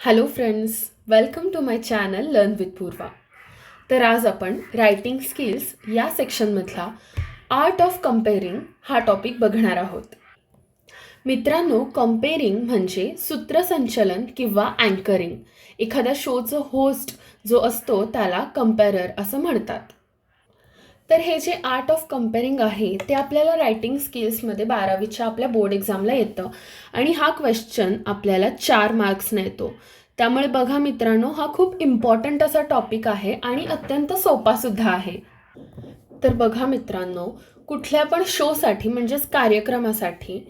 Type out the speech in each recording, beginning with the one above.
Hello friends, welcome to my channel learn with Purva. तर आज आपण रायटिंग स्किल्स या सेक्शनमधला आर्ट ऑफ कम्पेअरिंग हा टॉपिक बघणार आहोत. मित्रांनो, कम्पेअरिंग म्हणजे सूत्रसंचलन किंवा अँकरिंग. एखाद्या शोचं होस्ट जो असतो त्याला कम्पेअरर असं म्हणतात. तर हे जे आर्ट ऑफ कम्पेअरिंग आहे ते आपल्याला रायटिंग स्किल्समध्ये 12वीच्या आपल्या बोर्ड एक्झामला येतं आणि हा क्वेश्चन आपल्याला 4 मार्क्सने येतो. त्यामुळे बघा मित्रांनो, हा खूप इम्पॉर्टंट असा टॉपिक आहे आणि अत्यंत सोपासुद्धा आहे. तर बघा मित्रांनो, कुठल्या पण शोसाठी म्हणजेच कार्यक्रमासाठी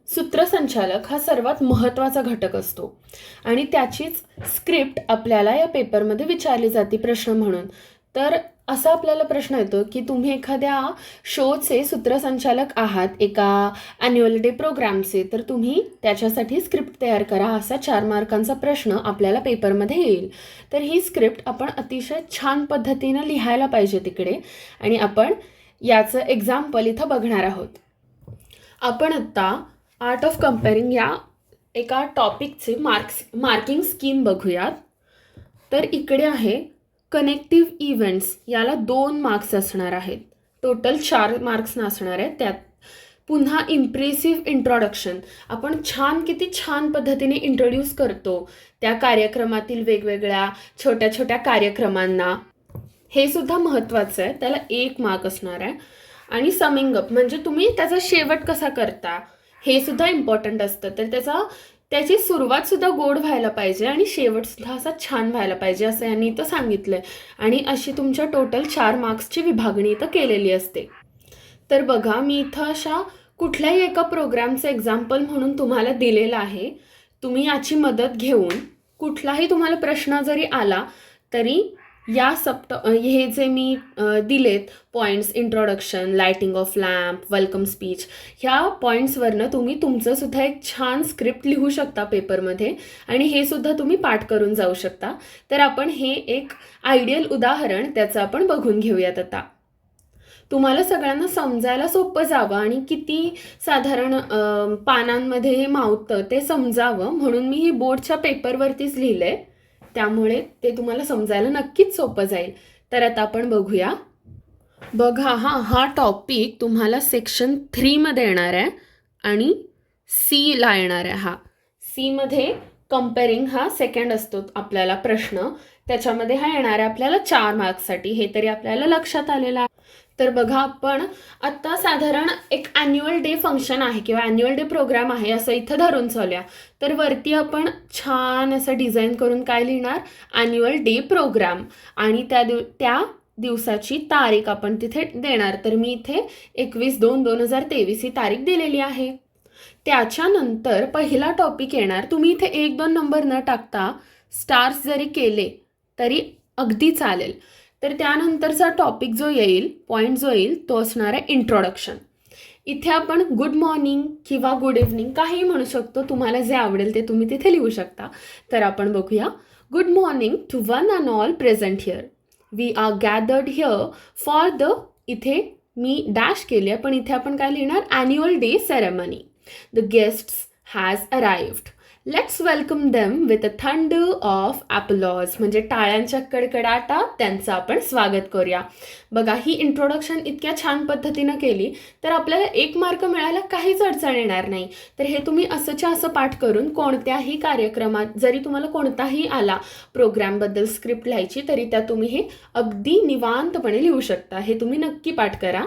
सूत्रसंचालक हा सर्वात महत्त्वाचा घटक असतो आणि त्याचीच स्क्रिप्ट आपल्याला या पेपरमध्ये विचारली जाते प्रश्न म्हणून. तर असा आपल्याला प्रश्न येतो की तुम्ही एखाद्या शोचे सूत्रसंचालक आहात, एका ॲन्युअल डे प्रोग्रामचे, तर तुम्ही त्याच्यासाठी स्क्रिप्ट तयार करा, असा 4 मार्कांचा प्रश्न आपल्याला पेपरमध्ये येईल. तर ही स्क्रिप्ट आपण अतिशय छान पद्धतीनं लिहायला पाहिजे तिकडे आणि आपण याचं एक्झाम्पल इथं बघणार आहोत. आपण आत्ता आर्ट ऑफ कम्पेअरिंग या एका टॉपिकचे मार्किंग स्कीम बघूयात. तर इकडे आहे कनेक्टिव्ह इव्हेंट्स, याला 2 मार्क्स असणार आहेत. टोटल 4 मार्क्स असणार आहेत. त्यात पुन्हा इम्प्रेसिव्ह इंट्रोडक्शन, आपण किती छान पद्धतीने इंट्रोड्यूस करतो त्या कार्यक्रमातील वेगवेगळ्या छोट्या छोट्या कार्यक्रमांना, हे सुद्धा महत्त्वाचं आहे, त्याला 1 मार्क असणार आहे. आणि समिंग अप म्हणजे तुम्ही त्याचा शेवट कसा करता हे सुद्धा इम्पॉर्टंट असतं. तर त्याची सुरुवात सुद्धा गोड व्हायला पाहिजे आणि शेवट सुद्धा असा छान व्हायला पाहिजे असं यांनी इथं सांगितलंय. आणि अशी तुमच्या टोटल 4 मार्क्सची विभागणी इथं केलेली असते. तर बघा, मी इथं अशा कुठल्याही एका प्रोग्रामचं एक्झाम्पल म्हणून तुम्हाला दिलेलं आहे. तुम्ही याची मदत घेऊन कुठलाही तुम्हाला प्रश्न जरी आला तरी या हे जे मी दिलेत points, introduction, lighting of lamp, welcome speech, ह्या पॉईंट्सवरनं तुम्ही तुमचं सुद्धा एक छान स्क्रिप्ट लिहू शकता पेपरमध्ये आणि हे सुद्धा तुम्ही पाठ करून जाऊ शकता. तर आपण हे एक आयडियल उदाहरण त्याचं आपण बघून घेऊयात आता. तुम्हाला सगळ्यांना समजायला सोपं जावं आणि किती साधारण पानांमध्ये हे मावतं ते समजावं म्हणून मी ही बोर्डच्या पेपरवरतीच लिहिलंय. त्यामुळे ते तुम्हाला समजायला नक्कीच सोपं जाईल. तर आता आपण बघूया. बघा, हा टॉपिक तुम्हाला सेक्शन 3 मध्ये येणार आहे आणि सी ला येणार आहे. सी मध्ये कम्पेअरिंग हा सेकंड असतो आपल्याला प्रश्न, त्याच्यामध्ये हा येणार आहे आपल्याला 4 मार्क्ससाठी. हे तरी आपल्याला लक्षात आलेलं आहे. तर बघा, आपण आत्ता साधारण एक ॲन्युअल डे फंक्शन आहे किंवा ॲन्युअल डे प्रोग्राम आहे असं इथं धरून चालूया. तर वरती आपण छान असं डिझाईन करून काय लिहिणार, ॲन्युअल डे प्रोग्राम, आणि त्या दिवसाची तारीख आपण तिथे देणार. तर मी इथे 21/2/2023 ही तारीख दिलेली आहे. त्याच्यानंतर पहिला टॉपिक येणार. तुम्ही इथे 1-2 नंबर न टाकता स्टार्स जरी केले तरी अगदी चालेल. तर त्यानंतरचा टॉपिक जो येईल, पॉईंट जो येईल, तो असणार आहे इंट्रोडक्शन. इथे आपण गुड मॉर्निंग किंवा गुड इव्हनिंग काहीही म्हणू शकतो, तुम्हाला जे आवडेल ते तुम्ही तिथे लिहू शकता. तर आपण बघूया. Good morning to one and all present here. We are gathered here for the, इथे मी डॅश केली आहे पण इथे आपण काय लिहिणार, annual day ceremony. The guests has arrived. Let's welcome them with a thunder of applause, म्हणजे टाळ्यांच्या कडकडाटात त्यांचं आपण स्वागत करूया. बघा, ही इंट्रोडक्शन इतक्या छान पद्धतीनं केली तर आपल्याला 1 मार्क मिळायला काहीच अडचण येणार नाही. तर हे तुम्ही असंच्या असं पाठ करून कोणत्याही कार्यक्रमात जरी तुम्हाला कोणताही आला प्रोग्रामबद्दल स्क्रिप्ट लिहायची तरी त्या तुम्ही हे अगदी निवांतपणे लिहू शकता. हे तुम्ही नक्की पाठ करा.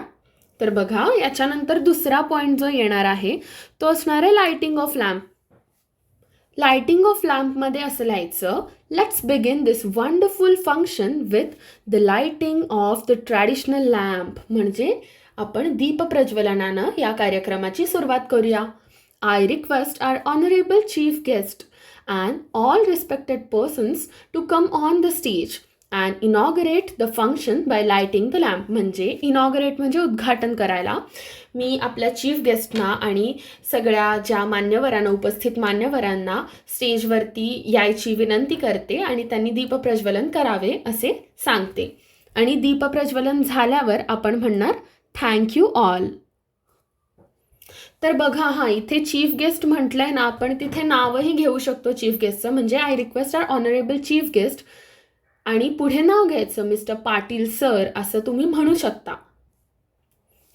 तर बघा, याच्यानंतर दुसरा पॉईंट जो येणार आहे तो असणार आहे lighting of lamp. Lighting of लॅम्पमध्ये असं लिहायचं, let's begin this wonderful function with the lighting of the traditional lamp, म्हणजे आपण दीप प्रज्वलनानं या कार्यक्रमाची सुरुवात करूया. I request our honourable chief guest and all respected persons to come on the stage and inaugurate the function by lighting the lamp. म्हणजे inaugurate म्हणजे उद्घाटन करायला मी आपल्या चीफ गेस्टना आणि सगळ्या ज्या मान्यवरांना, उपस्थित मान्यवरांना स्टेजवरती यायची विनंती करते आणि त्यांनी दीपप्रज्वलन करावे असे सांगते. आणि दीपप्रज्वलन झाल्यावर आपण म्हणणार थँक यू ऑल. तर बघा हां, इथे चीफ गेस्ट म्हटलंय ना, आपण तिथे नावही घेऊ शकतो चीफ गेस्टचं. म्हणजे I request our honourable chief guest आणि पुढे नाव घ्यायचं मिस्टर पाटील सर असं तुम्ही म्हणू शकता.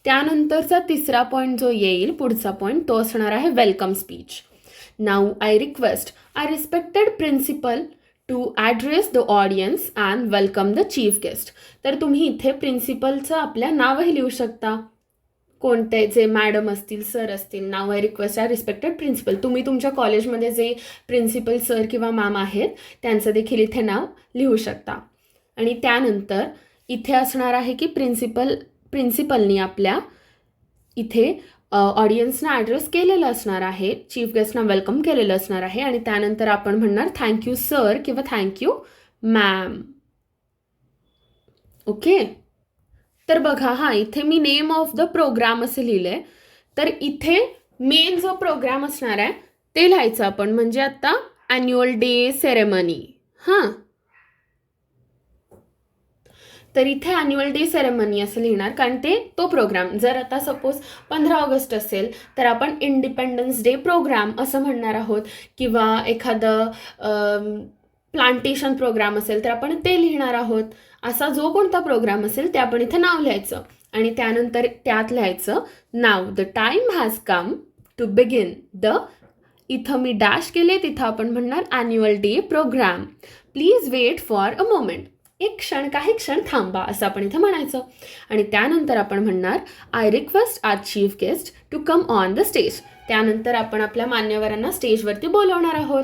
त्यानंतरचा तिसरा पॉईंट जो येईल, पुढचा पॉईंट, तो असणार आहे welcome speech. Now I request I respected principal to address the audience and welcome the chief guest. तर तुम्ही इथे प्रिन्सिपलचं आपल्या नावही लिहू शकता. कोणते जे मॅडम असतील, सर असतील. नाव I request I respected principal. तुम्ही तुमच्या कॉलेजमध्ये जे प्रिन्सिपल सर किंवा मॅम आहेत त्यांचं देखील इथे नाव लिहू शकता. आणि त्यानंतर इथे असणार आहे की प्रिन्सिपलनी आपल्या इथे ऑडियन्सना ॲड्रेस केलेलं असणार आहे, चीफ गेस्टना वेलकम केलेलं असणार आहे. आणि त्यानंतर आपण म्हणणार थँक्यू सर किंवा थँक्यू मॅम. ओके. तर बघा हां, इथे मी नेम ऑफ द प्रोग्राम असं लिहिलं आहे. तर इथे मेन जो प्रोग्राम असणार आहे ते लिहायचं आपण. म्हणजे आता ॲन्युअल डे सेरेमनी. हां, तर इथे ॲन्युअल डे सेरेमनी असं लिहिणार, कारण ते तो प्रोग्राम. जर आता सपोज 15 ऑगस्ट असेल तर आपण इंडिपेंडन्स डे प्रोग्राम असं म्हणणार आहोत. किंवा एखादं प्लांटेशन प्रोग्राम असेल तर आपण ते लिहिणार आहोत. असा जो कोणता प्रोग्राम असेल ते आपण इथे नाव लिहायचं. आणि त्यानंतर त्यात लिहायचं नाव. The time has come to begin the, इथं मी डॅश केले, तिथं आपण म्हणणार annual day programme. Please wait for a moment. काही क्षण थांबा असं आपण इथं म्हणायचं. आणि त्यानंतर आपण म्हणणार I request our chief guest to come on the stage. त्यानंतर आपण आपल्या मान्यवरांना स्टेजवरती बोलवणार आहोत.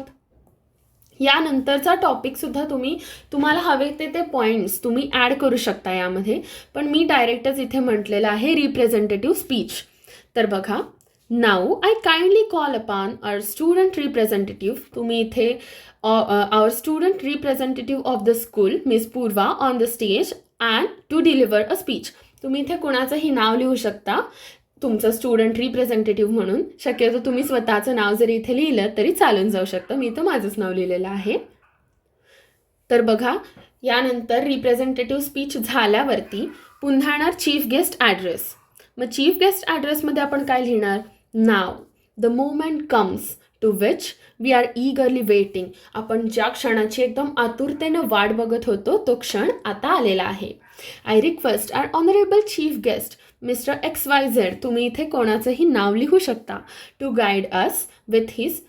यानंतरचा टॉपिकसुद्धा तुम्हाला हवे ते पॉईंट्स तुम्ही ॲड करू शकता यामध्ये. पण मी डायरेक्टच इथे म्हटलेलं आहे रिप्रेझेंटेटिव्ह स्पीच. तर बघा, now I kindly call upon our student representative. तुम्ही इथे our student representative of the school miss Purva on the stage and to deliver a speech. तुम्ही इथे कुणाचंही नाव लिहू शकता तुमचं स्टुडंट रिप्रेझेंटेटिव्ह म्हणून. शक्यतो तुम्ही स्वतःचं नाव जरी इथे लिहिलं तरी चालून जाऊ शकतं. मी इथं माझंच नाव लिहिलेलं आहे. तर बघा, यानंतर रिप्रेझेंटेटिव्ह स्पीच झाल्यावरती पुन्हा येणार चीफ गेस्ट ॲड्रेस. मग चीफ गेस्ट ॲड्रेसमध्ये आपण काय लिहिणार? Now the moment comes to which we are eagerly waiting. आपण ज्या क्षणाची एकदम आतुरतेनं वाट बघत होतो तो क्षण आता आलेला आहे. I request our honourable chief guest mister XYZ. तुम्ही इथे कोणाचंही नाव लिहू शकता. To guide us with his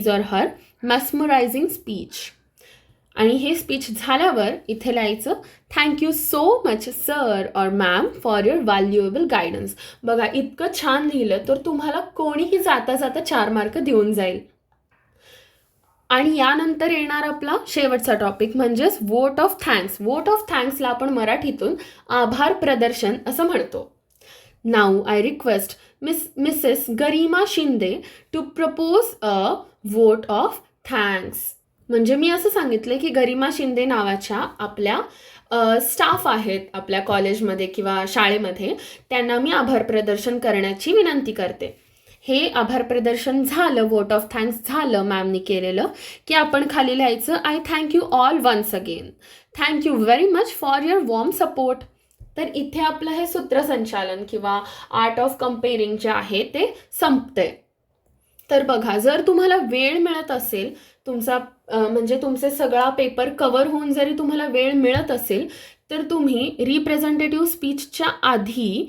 or her mesmerising speech. आणि हे स्पीच झाल्यावर इथे लिहायचं thank you so much sir or ma'am for your valuable guidance. बघा, इतकं छान लिहिलं तर तुम्हाला कोणीही जाता जाता 4 मार्क देऊन जाईल. आणि यानंतर येणार आपला शेवटचा टॉपिक म्हणजेच vote of thanks. Vote of थँक्सला आपण मराठीतून आभार प्रदर्शन असं म्हणतो. Now I request Mrs Garima Shinde to propose a vote of thanks. म्हणजे मी असं सांगितलं की गरिमा शिंदे नावाच्या आपल्या स्टाफ आहेत आपल्या कॉलेजमध्ये किंवा शाळेमध्ये, त्यांना मी आभार प्रदर्शन करण्याची विनंती करते. हे आभार प्रदर्शन झालं, वोट ऑफ थँक्स झालं मॅमनी केलेलं, की आपण खाली लिहायचं I thank you all once again. Thank you very much for your warm support. तर इथे आपलं हे सूत्रसंचालन किंवा आर्ट ऑफ कम्पेअरिंग जे आहे ते संपते. तर बघा, जर तुम्हाला वेळ मिळत असेल, तुमचा म्हणजे तुमचे सगळा पेपर कव्हर होऊन जरी तुम्हाला वेळ मिळत असेल तर तुम्ही रिप्रेझेंटेटिव्ह स्पीचच्या आधी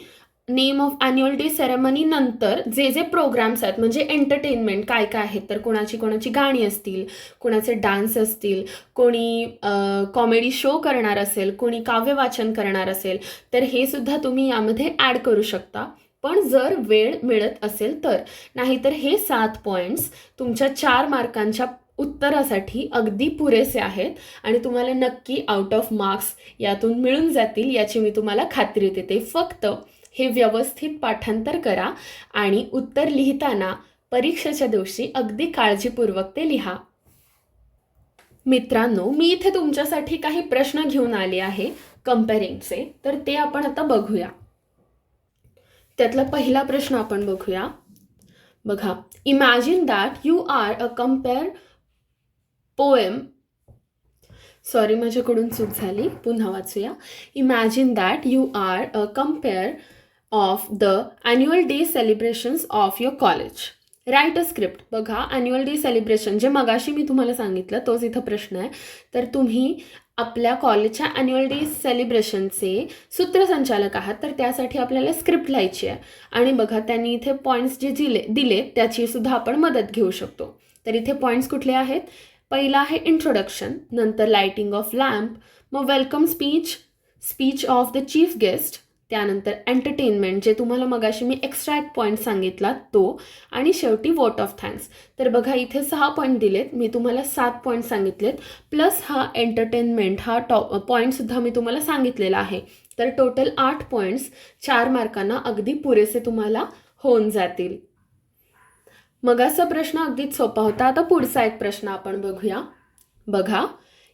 name of annual day ceremony नंतर जे जे प्रोग्राम्स आहेत, म्हणजे एंटरटेनमेंट काय काय आहेत, तर कोणाची गाणी असतील, कोणाचे डान्स असतील, कोणी कॉमेडी शो करणार असेल, कोणी काव्यवाचन करणार असेल, तर हे सुद्धा तुम्ही यामध्ये ॲड करू शकता. पण जर वेळ मिळत असेल तर. नाहीतर हे 7 पॉईंट्स तुमच्या 4 मार्कांच्या उत्तरासाठी अगदी पुरेसे आहेत आणि तुम्हाला नक्की आउट ऑफ मार्क्स यातून मिळून जातील याची मी तुम्हाला खात्री देते. फक्त हे व्यवस्थित पाठांतर करा आणि उत्तर लिहिताना परीक्षेच्या दिवशी अगदी काळजीपूर्वक ते लिहा. मित्रांनो, मी इथे तुमच्यासाठी काही प्रश्न घेऊन आले आहे कम्पेअरिंगचे, तर ते आपण आता बघूया. त्यातला पहिला प्रश्न आपण बघूया. बघा, imagine that you are a compere poem. Sorry, माझ्याकडून चूक झाली, पुन्हा वाचूया. Imagine that you are a compere of the annual day celebrations of your college. Write a script. बघा, ॲन्युअल डे सेलिब्रेशन जे मगाशी मी तुम्हाला सांगितलं तोच इथं प्रश्न आहे. तर तुम्ही आपल्या कॉलेजच्या ॲन्युअल डे सेलिब्रेशनचे सूत्रसंचालक आहात, तर त्यासाठी आपल्याला स्क्रिप्ट लिहायची आहे. आणि बघा, त्यांनी इथे पॉईंट्स जे दिले त्याची सुद्धा आपण मदत घेऊ शकतो. तर इथे पॉईंट्स कुठले आहेत? पहिला आहे इंट्रोडक्शन, नंतर लाइटिंग ऑफ लॅम्प, मग welcome speech of the chief guest, त्यानंतर एंटरटेनमेंट जे तुम्हाला मगाशी मी एक्स्ट्रा एक पॉईंट सांगितला तो, आणि शेवटी वोट ऑफ थँक्स. तर बघा, इथे 6 पॉईंट दिलेत, मी तुम्हाला 7 पॉईंट सांगितलेत, प्लस हा एंटरटेनमेंट हा पॉईंटसुद्धा मी तुम्हाला सांगितलेला आहे. तर टोटल 8 पॉईंट्स 4 मार्कांना अगदी पुरेसे तुम्हाला होऊन जातील. मगाचा प्रश्न अगदीच सोपा होता. आता पुढचा एक प्रश्न आपण बघूया. बघा,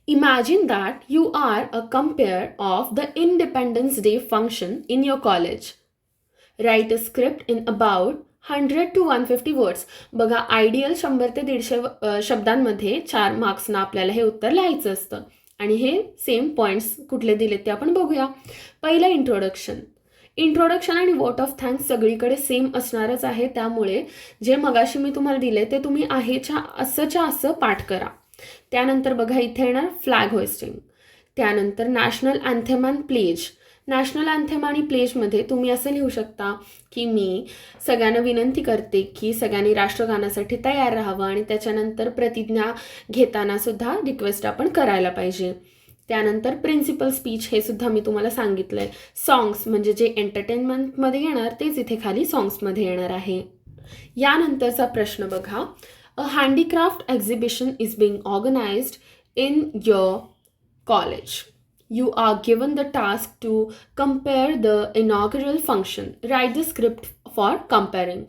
imagine that you are a compare of the independence day function in your college. Write a script in about 100 to 150 words. बघा, आयडियल 100 ते 150 शब्दांमध्ये 4 मार्क्सना आपल्याला हे उत्तर लिहायचं असतं. आणि हे सेम पॉईंट्स कुठले दिलेत ते आपण बघूया. पहिलं इंट्रोडक्शन आणि वोट ऑफ थँक्स सगळीकडे सेम असणारच आहे. त्यामुळे जे मगाशी मी तुम्हाला दिले ते तुम्ही आहेच्या असं पाठ करा. त्यानंतर बघा, इथे येणार फ्लॅग होइस्टिंग, त्यानंतर national anthem and pledge. National anthem आणि प्लेजमध्ये तुम्ही असं लिहू शकता की मी सगळ्यांना विनंती करते की सगळ्यांनी राष्ट्रगानासाठी तयार राहावं, आणि त्याच्यानंतर प्रतिज्ञा घेताना सुद्धा रिक्वेस्ट आपण करायला पाहिजे. त्यानंतर प्रिन्सिपल स्पीच हे सुद्धा मी तुम्हाला सांगितलं आहे. सॉंग्स म्हणजे जे एंटरटेनमेंटमध्ये येणार तेच इथे खाली सॉंग्समध्ये येणार आहे. यानंतरचा प्रश्न बघा, a handicraft exhibition is being organised in your college. You are given the task to compare the inaugural function. Write the script for comparing.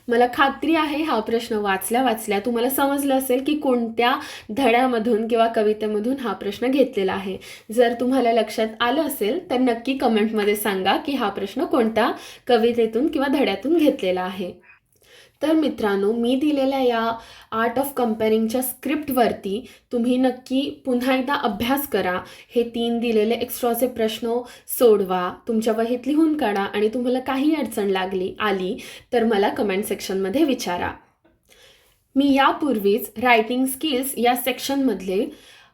मला खात्री आहे हा प्रश्न वाचल्या तुम्हाला समजलं असेल की कोणत्या धड्यामधून किंवा कवितेमधून हा प्रश्न घेतलेला आहे. जर तुम्हाला लक्षात आलं असेल तर नक्की कमेंटमध्ये सांगा की हा प्रश्न कोणत्या कवितेतून किंवा धड्यातून घेतलेला आहे. तर मित्रांनो, मी दिलेल्या या आर्ट ऑफ कंपेअरिंगच्या स्क्रिप्टवरती तुम्ही नक्की पुन्हा एकदा अभ्यास करा. हे 3 दिलेले एक्स्ट्राचे प्रश्न सोडवा, तुमच्या वहीत लिहून काढा, आणि तुम्हाला काही अडचण आली तर मला कमेंट सेक्शनमध्ये विचारा. मी यापूर्वीच रायटिंग स्किल्स या सेक्शनमधले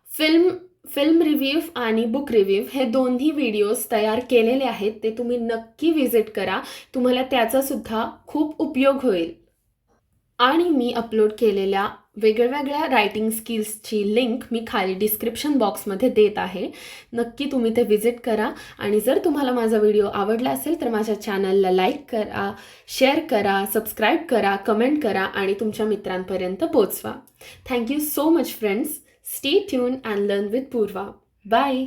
फिल्म रिव्ह्यू आणि बुक रिव्ह्यू हे दोन्ही व्हिडिओज तयार केलेले आहेत. ते तुम्ही नक्की व्हिजिट करा, तुम्हाला त्याचासुद्धा खूप उपयोग होईल. आणि मी अपलोड केलेल्या वेगवेगळ्या रायटिंग स्किल्सची लिंक मी खाली डिस्क्रिप्शन बॉक्समध्ये देत आहे. नक्की तुम्ही ते व्हिजिट करा. आणि जर तुम्हाला माझा व्हिडिओ आवडला असेल तर माझ्या चॅनलला लाईक करा, शेअर करा, सबस्क्राईब करा, कमेंट करा आणि तुमच्या मित्रांपर्यंत पोचवा. Thank you so much friends. Stay tune and learn with Purva. Bye.